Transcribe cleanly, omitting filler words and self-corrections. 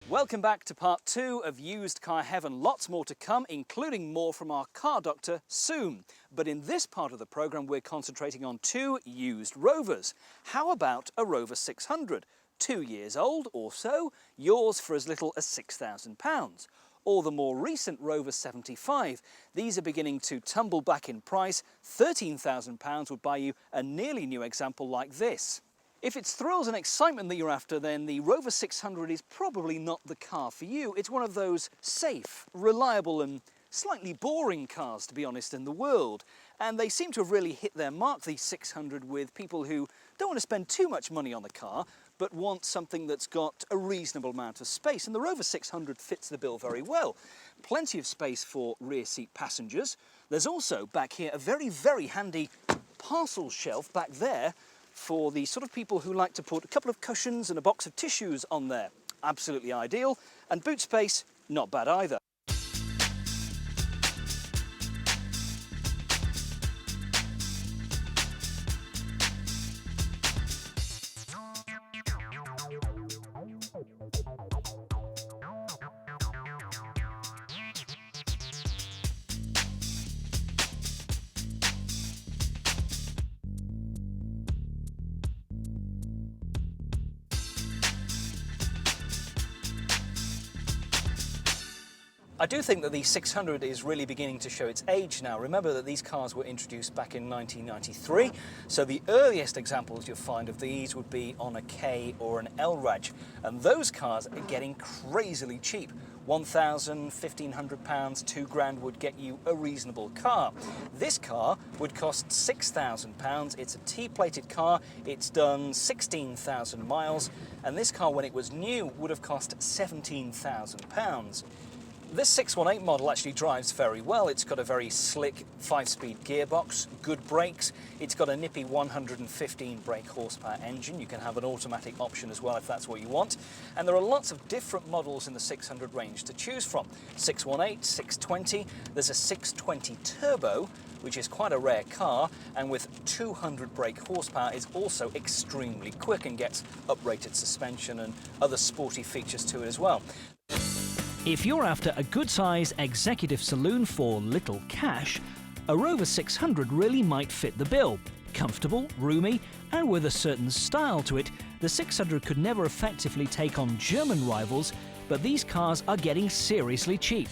Welcome back to part 2 of Used Car Heaven. Lots more to come, including more from our car doctor soon. But in this part of the programme, we're concentrating on 2 used Rovers. How about a Rover 600? 2 years old or so, yours for as little as £6,000. Or the more recent Rover 75. These are beginning to tumble back in price. £13,000 would buy you a nearly new example like this. If it's thrills and excitement that you're after, then the Rover 600 is probably not the car for you. It's one of those safe, reliable and slightly boring cars, to be honest, in the world. And they seem to have really hit their mark, these 600, with people who don't want to spend too much money on the car, but want something that's got a reasonable amount of space. And the Rover 600 fits the bill very well. Plenty of space for rear seat passengers. There's also back here a very, very handy parcel shelf back there for the sort of people who like to put a couple of cushions and a box of tissues on there. Absolutely ideal. And boot space, not bad either. I do think that the 600 is really beginning to show its age now. Remember that these cars were introduced back in 1993, so the earliest examples you'll find of these would be on a K or an L-Raj, and those cars are getting crazily cheap. £1,000, £1,500, £2,000 would get you a reasonable car. This car would cost £6,000. It's a T-plated car. It's done 16,000 miles, and this car, when it was new, would have cost £17,000. This 618 model actually drives very well. It's got a very slick 5-speed gearbox, good brakes. It's got a nippy 115 brake horsepower engine. You can have an automatic option as well if that's what you want. And there are lots of different models in the 600 range to choose from. 618, 620, there's a 620 Turbo, which is quite a rare car, and with 200 brake horsepower is also extremely quick and gets uprated suspension and other sporty features to it as well. If you're after a good-size executive saloon for little cash, a Rover 600 really might fit the bill. Comfortable, roomy, and with a certain style to it, the 600 could never effectively take on German rivals, but these cars are getting seriously cheap.